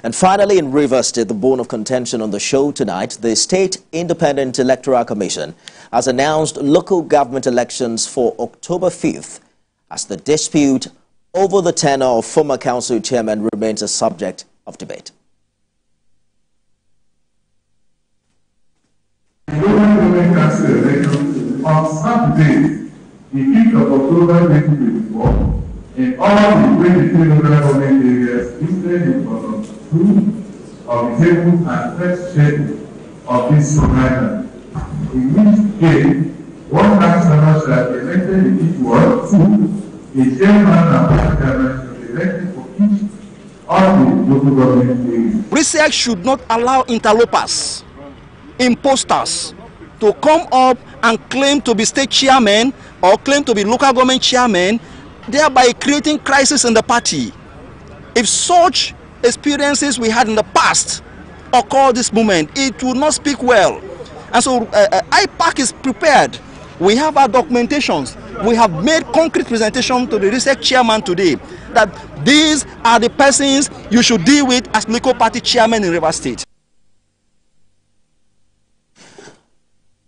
And finally, in Rivers State, the bone of contention on the show tonight, the State Independent Electoral Commission has announced local government elections for October 5th as the dispute over the tenure of former council chairman remains a subject of debate. The government council election on Saturday, the 5th of October 2024, in all the 23 local government areas listed in column 2 of the table and first schedule of this program, in which case one councillor shall be elected in each ward, 2, a chairman and vice chairman shall be elected for each of the local government areas. RSIEC should not allow interlopers, imposters, to come up and claim to be state chairman or claim to be local government chairman, thereby creating crisis in the party. If such experiences we had in the past occur this moment, it will not speak well. And so IPAC is prepared. We have our documentations. We have made concrete presentation to the RSIEC chairman today that these are the persons you should deal with as local party chairman in Rivers State.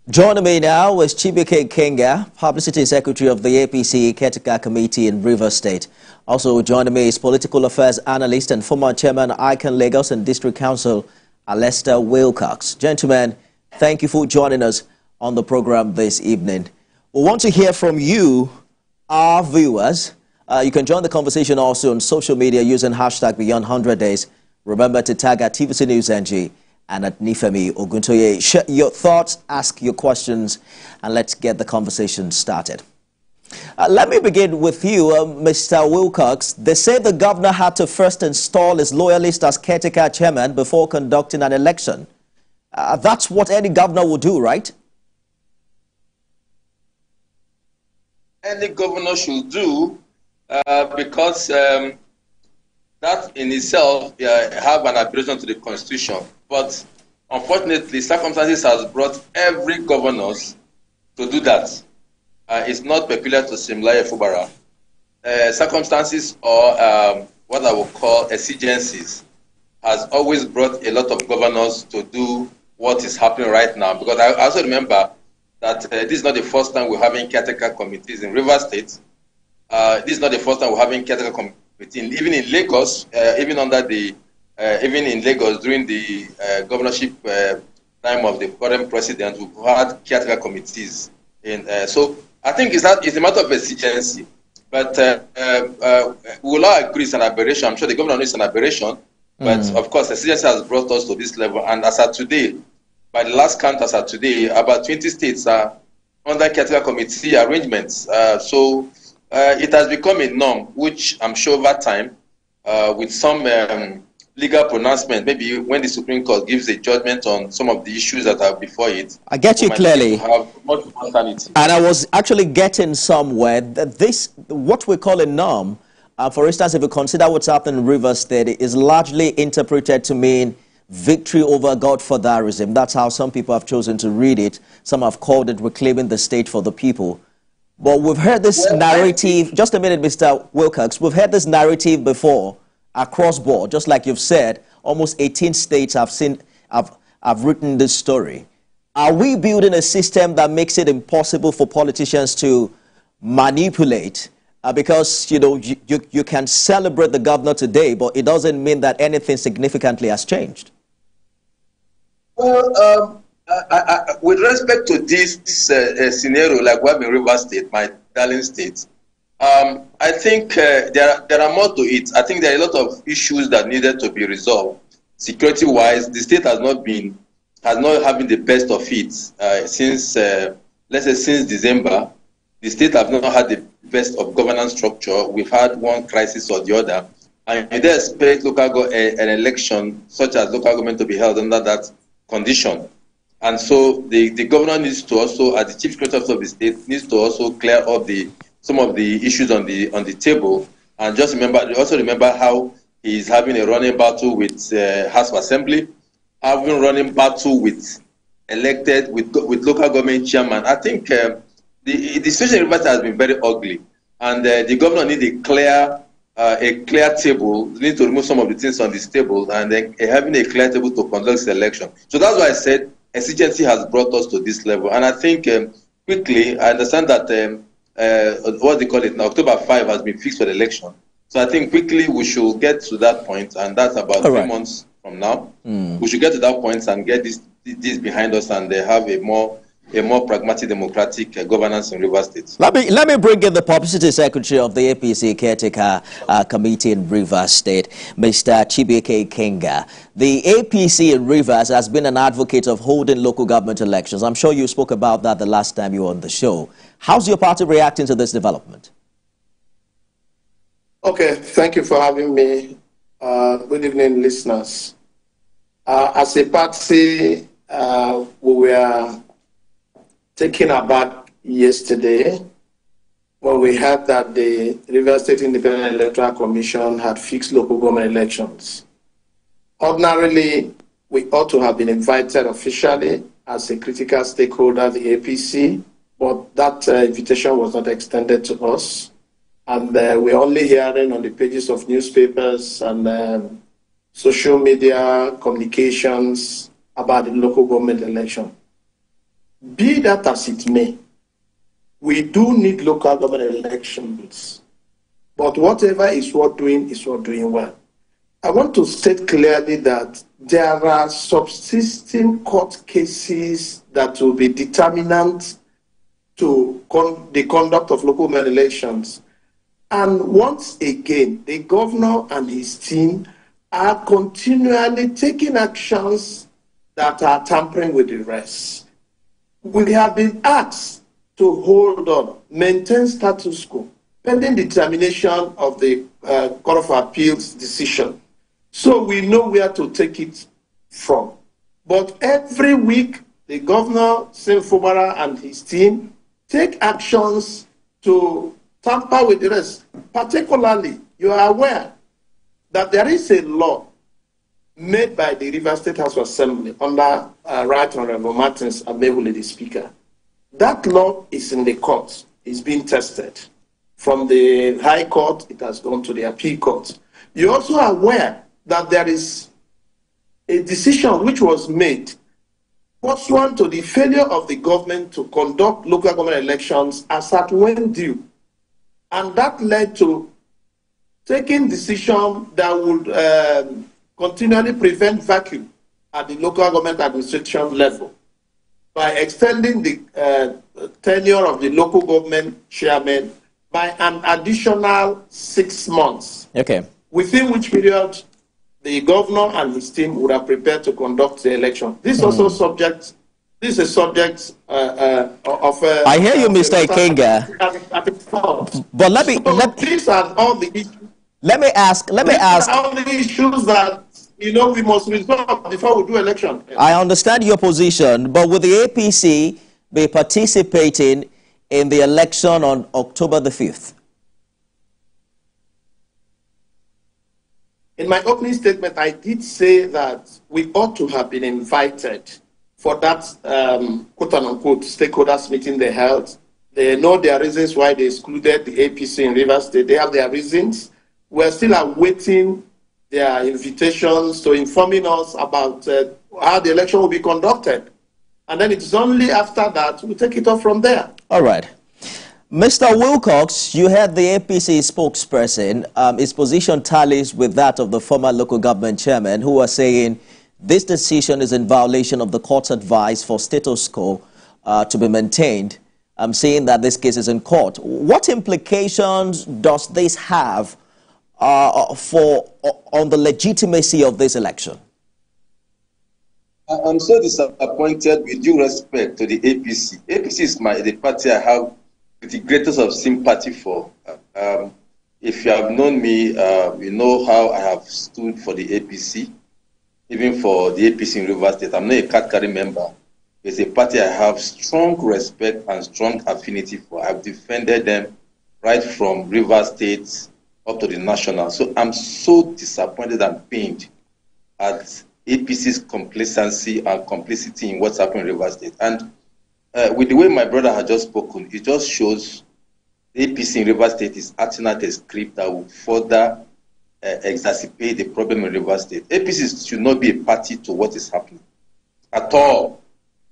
Joining me now is Chibike Kenga, Publicity Secretary of the APC Caretaker Committee in Rivers State. Also joining me is Political Affairs Analyst and former Chairman ICANN Lagos and District Council, Alester Wilcox. Gentlemen, thank you for joining us on the program this evening. We want to hear from you, our viewers. You can join the conversation also on social media using hashtag Beyond 100 Days. Remember to tag at TVC News NG and at Nifemi Oguntoye. Share your thoughts, ask your questions, and let's get the conversation started. Let me begin with you, Mr. Wilcox. They say the governor had to first install his loyalist as caretaker chairman before conducting an election. That's what any governor would do, right? Any governor should do because that in itself have an aberration to the constitution. But unfortunately, circumstances has brought every governor to do that. It's not peculiar to Simlaye Fubara. Circumstances or what I would call exigencies has always brought a lot of governors to do what is happening right now. Because I also remember that this is not the first time we're having caretaker committees in Rivers State. This is not the first time we're having caretaker committees. Even in Lagos, even in Lagos during the governorship time of the current president, we've had caretaker committees. So I think it's a matter of exigency. But we will all agree it's an aberration. I'm sure the governor knows it's an aberration. But of course, exigency has brought us to this level. And as of today, by the last count as of today, about 20 states are under caretaker committee arrangements. So it has become a norm, which I'm sure over time, with some legal pronouncement, maybe when the Supreme Court gives a judgment on some of the issues that are before it. I get you clearly. Have much more sanity. And I was actually getting somewhere that this, what we call a norm, for instance, if you consider what's happened in Rivers State, is largely interpreted to mean victory over godfatherism. That's how some people have chosen to read it. Some have called it reclaiming the state for the people. But we've heard this narrative, just a minute, Mr. Wilcox, we've heard this narrative before across board, just like you've said, almost 18 states have written this story. Are we building a system that makes it impossible for politicians to manipulate? Because, you know, you can celebrate the governor today, but it doesn't mean that anything significantly has changed. Well, with respect to this scenario, like we have in Rivers State, my darling state, I think there are more to it. I think there are a lot of issues that needed to be resolved. Security-wise, the state has not having the best of it since, let's say, since December. The state have not had the best of governance structure. We've had one crisis or the other, and you expect an election such as local government to be held under that condition. And so the governor needs to also, as the chief secretary of the state, needs to also clear up some of the issues on the table. And just remember how he's having a running battle with House of Assembly, having running battle with local government chairman. I think the situation in Rivers has been very ugly, and the governor needs a clear a clear table. We need to remove some of the things on this table and then having a clear table to conduct this election. So that's why I said exigency has brought us to this level. And I think quickly, I understand that what they call it now, October 5 has been fixed for the election. So I think quickly we should get to that point, and that's about 3 months from now. We should get to that point and get this behind us, and they have a more pragmatic, democratic governance in Rivers State. Let me bring in the Publicity Secretary of the APC Caretaker Committee in Rivers State, Mr. Chibuike Kenga. The APC in Rivers has been an advocate of holding local government elections. I'm sure you spoke about that the last time you were on the show. How's your party reacting to this development? Okay, thank you for having me. Good evening, listeners. As a party, we were taken aback yesterday when we heard that the Rivers State Independent Electoral Commission had fixed local government elections. Ordinarily, we ought to have been invited officially as a critical stakeholder, the APC, but that invitation was not extended to us. And we're only hearing on the pages of newspapers and social media communications about the local government election. Be that as it may, we do need local government elections. But whatever is worth doing is worth doing well. I want to state clearly that there are subsisting court cases that will be determinant to the conduct of local government elections. And once again, the governor and his team are continually taking actions that are tampering with the rest. We have been asked to hold on, maintain status quo, pending determination of the Court of Appeals decision. So we know where to take it from. But every week, the governor, Sim Fubara, and his team take actions to tamper with the rest. Particularly, you are aware that there is a law made by the Rivers State House of Assembly under Right Honorable Martins Abehule, the Speaker. That law is in the court. It's being tested. From the High Court, it has gone to the Appeal Court. You're also aware that there is a decision which was made pursuant to the failure of the government to conduct local government elections as at when due. And that led to taking decision that would continually prevent vacuum at the local government administration level by extending the tenure of the local government chairman by an additional 6 months. Okay. Within which period the governor and his team would have prepared to conduct the election. This is also subject. This is a subject of. I hear you, Mr. Ikenga. But these are all the issues. Let me ask. All the issues that we must resolve before we do election. I understand your position, but will the APC be participating in the election on October the 5th? In my opening statement, I did say that we ought to have been invited for that quote-unquote stakeholders meeting they held. They know their reasons why they excluded the APC in Rivers State. They have their reasons. We're still awaiting their invitations to informing us about how the election will be conducted. And then it's only after that we take it off from there. All right. Mr. Wilcox, you heard the APC spokesperson. His position tallies with that of the former local government chairman, who was saying this decision is in violation of the court's advice for status quo to be maintained. I'm saying that this case is in court. What implications does this have on the legitimacy of this election? I'm so disappointed, with due respect to the APC. APC is the party I have the greatest of sympathy for. If you have known me, you know how I have stood for the APC, even for the APC in Rivers State. I'm not a card-carrying member. It's a party I have strong respect and strong affinity for. I've defended them right from Rivers State up to the national. So I'm so disappointed and pained at APC's complacency and complicity in what's happening in Rivers State. And with the way my brother has just spoken, it just shows APC in River State is acting out a script that will further exacerbate the problem in River State. APC should not be a party to what is happening at all.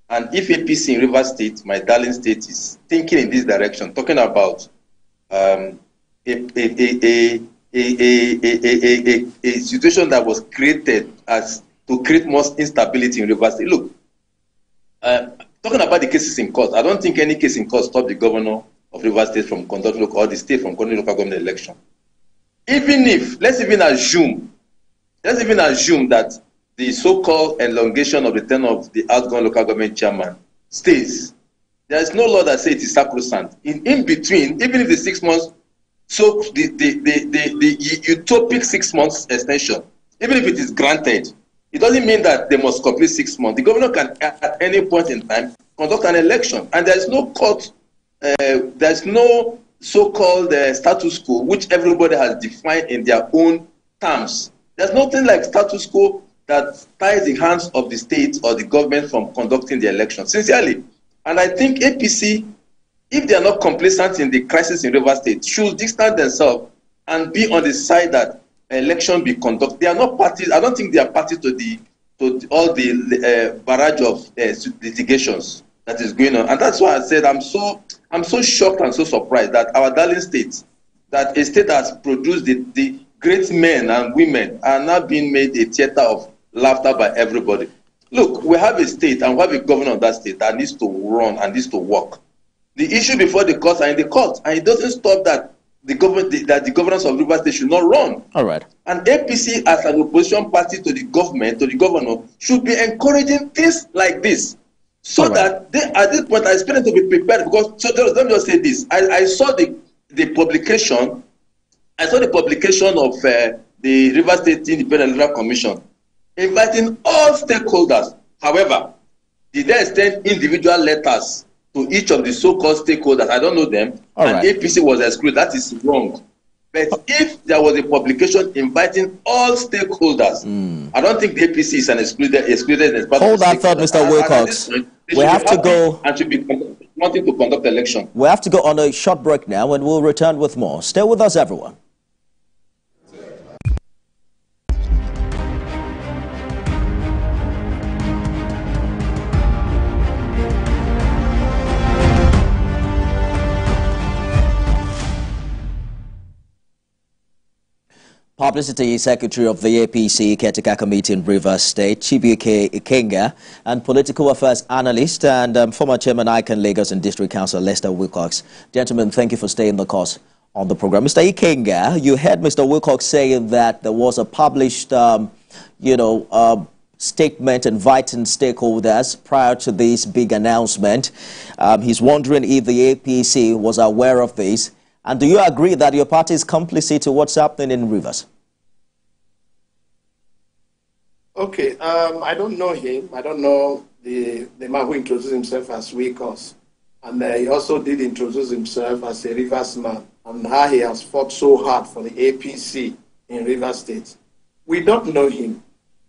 And if APC in River State, my darling state, is thinking in this direction, talking about a situation that was created as to create more instability in River State. Look, talking about the cases in court, I don't think any case in court stopped the governor of River State from conducting or the state from conducting local government election. Even if, let's even assume that the so-called elongation of the term of the outgoing local government chairman stays. There is no law that says it is sacrosanct. In between, even if the 6 months, so the utopic 6 months extension, even if it is granted, it doesn't mean that they must complete 6 months. The governor can, at any point in time, conduct an election, and there is no court, there is no so-called status quo, which everybody has defined in their own terms. There's nothing like status quo that ties the hands of the state or the government from conducting the election, sincerely. And I think APC, if they are not complacent in the crisis in River State, should distance themselves and be on the side that election be conducted. They are not parties. I don't think they are parties to all the barrage of litigations that is going on. And that's why I said I'm so shocked and so surprised that our darling state, that a state has produced the great men and women, are now being made a theater of laughter by everybody. Look, we have a state and we have a governor of that state that needs to run and needs to work. The issue before the courts are in the court, and it doesn't stop that the governance of River State should not run. All right. And APC, as an opposition party to the government, to the governor, should be encouraging things like this, so that they, at this point, I expect them to be prepared. Because let me just say this: I saw the publication. I saw the publication of the River State Independent Electoral Commission inviting all stakeholders. However, did they extend individual letters to each of the so-called stakeholders? I don't know them. And APC was excluded. That is wrong. But if there was a publication inviting all stakeholders, I don't think the APC is an excluded. Hold that thought, Mr. Wilcox. We have to go. And should be wanting to conduct election. We have to go on a short break now, and we'll return with more. Stay with us, everyone. Publicity Secretary of the APC Caretaker Committee in Rivers State, Chibuike Ikenga, and Political Affairs Analyst and former Chairman ICANN Lagos and District Council Lester Wilcox. Gentlemen, thank you for staying the course on the program. Mr. Ikenga, you heard Mr. Wilcox saying that there was a published, statement inviting stakeholders prior to this big announcement. He's wondering if the APC was aware of this. And do you agree that your party is complicit to what's happening in Rivers? Okay, I don't know him. I don't know the man who introduced himself as Wilcox. And he also did introduce himself as a Rivers man, and how he has fought so hard for the APC in Rivers State. We don't know him.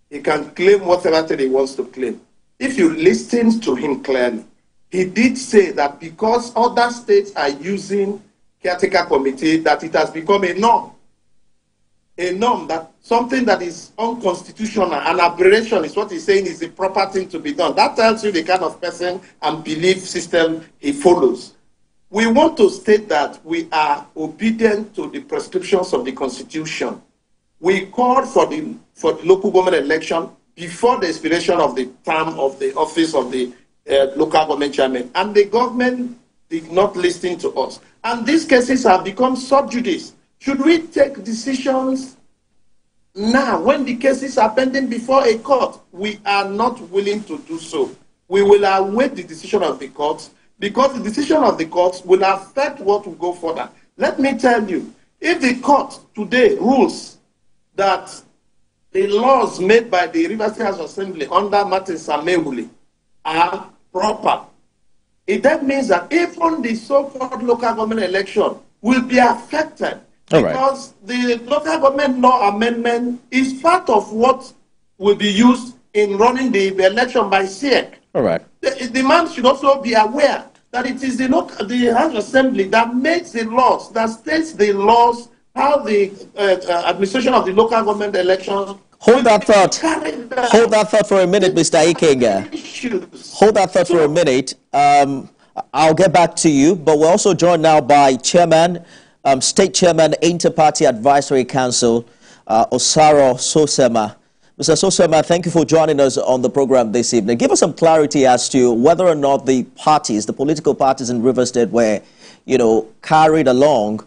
He can claim whatever thing he wants to claim. If you listen to him clearly, he did say that because other states are using caretaker committee, that it has become a norm. A norm, that something that is unconstitutional, an aberration is what he's saying is the proper thing to be done. That tells you the kind of person and belief system he follows. We want to state that we are obedient to the prescriptions of the Constitution. We called for the local government election before the expiration of the term of the office of the local government chairman, and the government did not listen to us. And these cases have become sub judice. Should we take decisions now when the cases are pending before a court? We are not willing to do so. We will await the decision of the courts, because the decision of the courts will affect what will go further. Let me tell you, if the court today rules that the laws made by the Rivers State House Assembly under Martin Samewule are proper, it then means that even the so-called local government election will be affected, because the local government law amendment is part of what will be used in running the election by RSIEC. All right. The man should also be aware that it is the House Assembly that makes the laws, that states the laws, how the administration of the local government elections. Hold that thought. Hold that thought for a minute, Mr. Ikenga. Hold that thought for a minute. I'll get back to you, but we're also joined now by Chairman, State Chairman, Inter-Party Advisory Council, Osaro Sosema. Mr. Sosema, thank you for joining us on the program this evening. Give us some clarity as to whether or not the parties, the political parties in River State were, carried along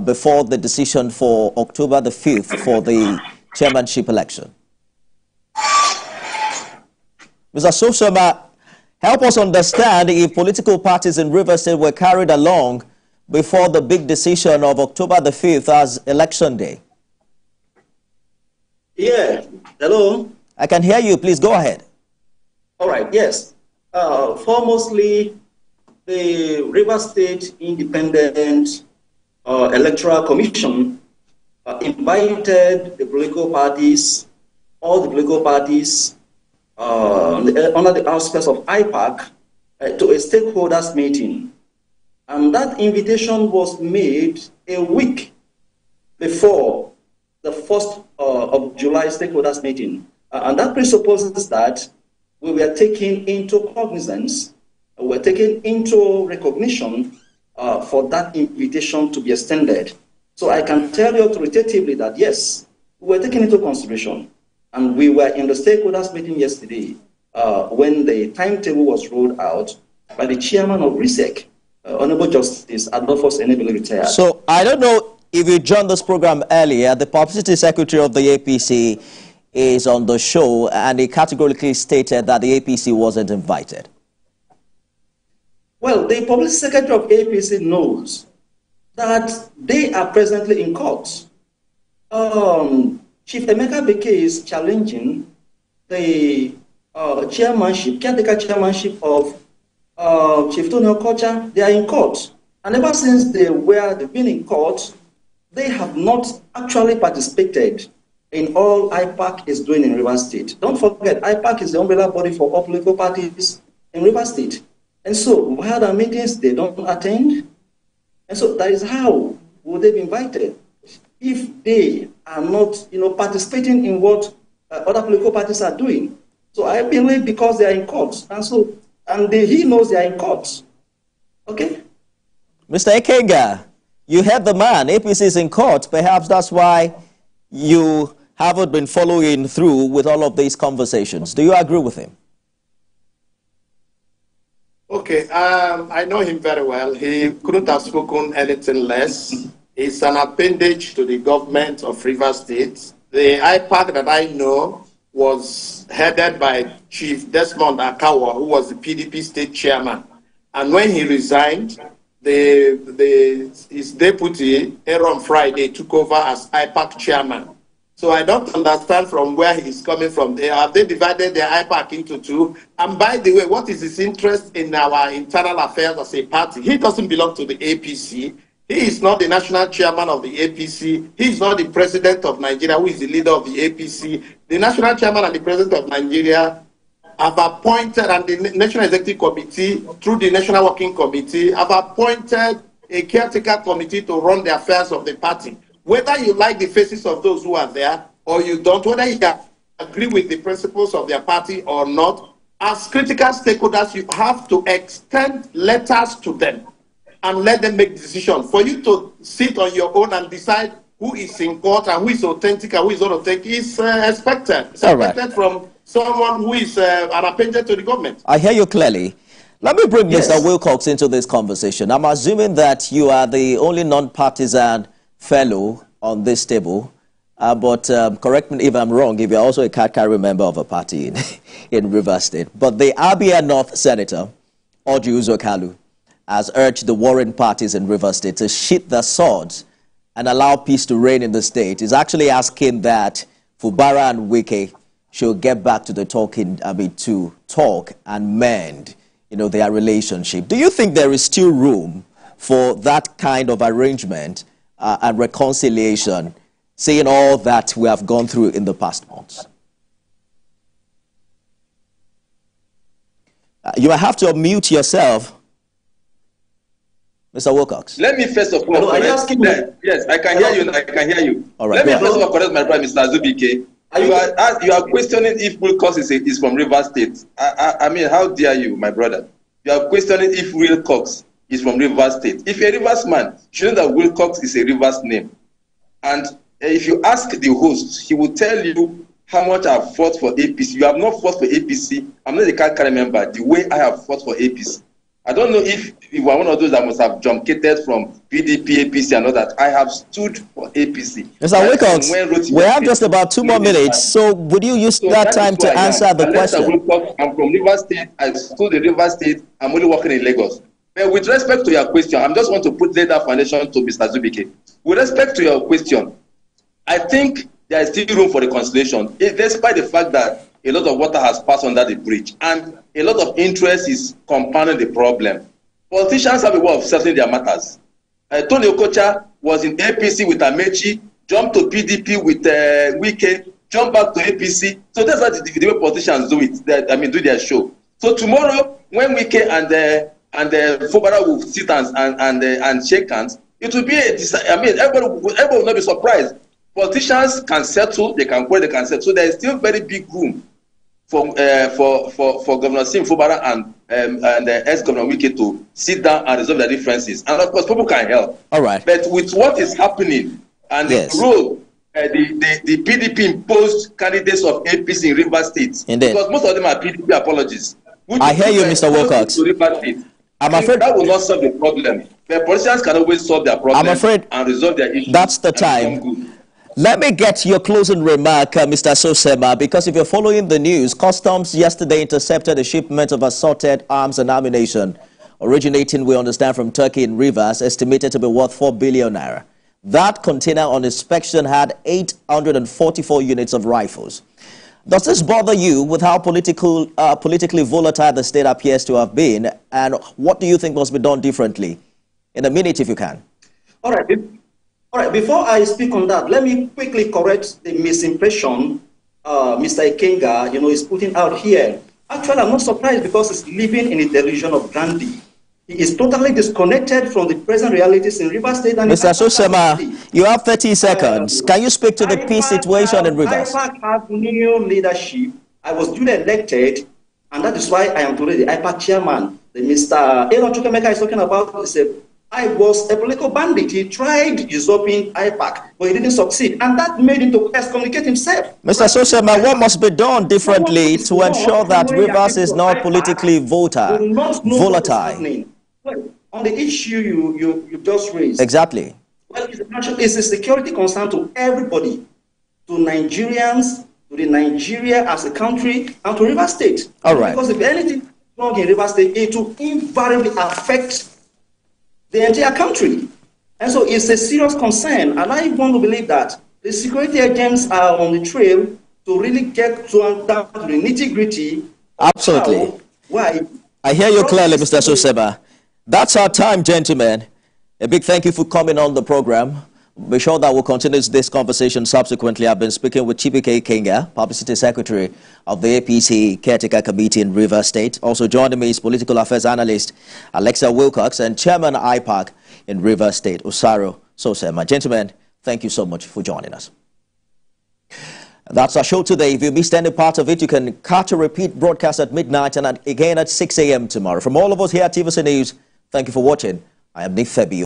before the decision for October the 5th for the chairmanship election. Mr. Sosema, help us understand if political parties in River State were carried along before the big decision of October the 5th as election day. Yeah, hello? I can hear you. Please go ahead. All right, yes. Foremostly, the River State Independent Electoral Commission invited the political parties, all the political parties under the auspices of IPAC to a stakeholders meeting. And that invitation was made a week before the 1st of July stakeholders meeting. And that presupposes that we were taking into cognizance, we were taking into recognition for that invitation to be extended. So I can tell you authoritatively that yes, we were taken into consideration. And we were in the stakeholders meeting yesterday when the timetable was rolled out by the chairman of RSIEC, Honorable Justice Adolphus Enebele retired. So I don't know if you joined this program earlier, the publicity secretary of the APC is on the show, and he categorically stated that the APC wasn't invited. Well, the publicity secretary of APC knows that they are presently in court. Chief Emeka Beke is challenging the chairmanship, caretaker chairmanship of Chief Tony Okocha. They are in court. And ever since they've been in court, they have not actually participated in all IPAC is doing in River State. Don't forget, IPAC is the umbrella body for all political parties in River State. And so, we had our meetings, they don't attend. And so, that is how would they be invited if they are not, participating in what other political parties are doing. So, I believe because they are in court. And so, he knows they are in court. Okay? Mr. Ikenga, you heard the man. APC is in court. Perhaps that's why you haven't been following through with all of these conversations. Do you agree with him? Okay, I know him very well. He couldn't have spoken anything less. He's an appendage to the government of River State. The IPAC that I know was headed by Chief Desmond Akawa, who was the PDP state chairman. And when he resigned, his deputy, Aaron Friday, took over as IPAC chairman. So I don't understand from where he's coming from. Have they divided their IPAC into two? And by the way, what is his interest in our internal affairs as a party? He doesn't belong to the APC. He is not the national chairman of the APC. He is not the president of Nigeria, who is the leader of the APC. The national chairman and the president of Nigeria have appointed, and the National Executive Committee, through the National Working Committee, have appointed a caretaker committee to run the affairs of the party. Whether you like the faces of those who are there or you don't, whether you agree with the principles of their party or not, as critical stakeholders, you have to extend letters to them and let them make decisions. For you to sit on your own and decide who is in court and who is authentic and who is not authentic is expected. It's expected from someone who is an appendage to the government. I hear you clearly. Let me bring Mr. Wilcox into this conversation. I'm assuming that you are the only non-partisan fellow on this table, but correct me if I'm wrong, if you're also a card-carrying member of a party in River State. But the Abia North Senator, Orji Uzokalu, has urged the warring parties in River State to sheath their swords and allow peace to reign in the state. He's actually asking that Fubara and Wike should get back to the to talk and mend, their relationship. Do you think there is still room for that kind of arrangement and reconciliation, seeing all that we have gone through in the past months? You have to unmute yourself. Mr. Wilcox. Let me first of all. Hello, are you asking me? Yes, I can hear you. I can hear you. All right. Let me first of all correct my brother, Mr. Azubike. You are questioning if Wilcox is from Rivers State. I mean, how dare you, my brother? You are questioning if Wilcox is from Rivers State. If you're a Rivers man, you know that Wilcox is a Rivers name. And if you ask the host, he will tell you how much I have fought for APC. You have not fought for APC. I'm not a CACA member. The way I have fought for APC. I don't know if you are one of those that must have junketed from PDP, APC, and all that. I have stood for APC. Mr. Wilcox, we have just about 2 more minutes, so would you use that time to answer the question? Wilcox, I'm from Rivers State. I stood in Rivers State. I'm only working in Lagos. But with respect to your question, I just want to put that foundation to Mr. Zubike. With respect to your question, I think there is still room for reconciliation, despite the fact that a lot of water has passed under the bridge and a lot of interest is compounding the problem. Politicians have a way of settling their matters. Tony Okocha was in APC with Amechi, jumped to PDP with Wike, jumped back to APC. So that's what the way politicians do it. Do their show. So tomorrow, when Wike and Fubara will sit and shake hands, it will be everybody will not be surprised. Politicians can settle, they can quarrel, they can settle. So there is still very big room for Governor Sim Fubara and ex-Governor Wike to sit down and resolve their differences. And of course, people can help. All right. But with what is happening and the role the PDP imposed candidates of APC in Rivers State, because most of them are PDP apologies. I hear you, Mr. Wilcox. I'm afraid that will not solve the problem. But politicians can always solve their problem. I'm afraid and resolve their issues. That's the time. Let me get your closing remark, Mr. Sosema, because if you're following the news, Customs yesterday intercepted a shipment of assorted arms and ammunition, originating, we understand, from Turkey in Rivers, estimated to be worth 4 billion naira. That container on inspection had 844 units of rifles. Does this bother you with how politically volatile the state appears to have been, and what do you think must be done differently? In a minute, if you can. All right, before I speak on that, let me quickly correct the misimpression Mr. Ikenga, is putting out here. Actually, I'm not surprised because he's living in a delusion of grandeur. He is totally disconnected from the present realities in Rivers State. And Mr. Sosema, you have 30 seconds. Can you speak to the peace situation in Rivers? IPAC have new leadership. I was duly elected, and that is why I am today the IPAC chairman. The Mr. Aaron Chukemeka is talking about I was a political bandit. He tried usurping IPAC, but he didn't succeed. And that made him to excommunicate himself. Mr. Sosema, what must be done differently to ensure that Rivers is not politically volatile? Well, on the issue you just raised. Exactly. Well, it's a security concern to everybody, to Nigerians, to the Nigeria as a country, and to Rivers State. All right. Because if anything is wrong in Rivers State, it will invariably affect the entire country. And so it's a serious concern. And I want to believe that the security agents are on the trail to really get down to the nitty-gritty. Absolutely. Why? I hear you clearly, Mr. Sosema. That's our time, gentlemen. A big thank you for coming on the program. Be sure that we'll continue this conversation subsequently. I've been speaking with Chibike Kenga, Publicity Secretary of the APC Caretaker Committee in Rivers State. Also joining me is Political Affairs Analyst Alexa Wilcox and Chairman IPAC in Rivers State, Osaro Sosema. Gentlemen, thank you so much for joining us. That's our show today. If you missed any part of it, you can catch a repeat broadcast at midnight and again at 6 a.m. tomorrow. From all of us here at TVC News, thank you for watching. I am Nick Febio.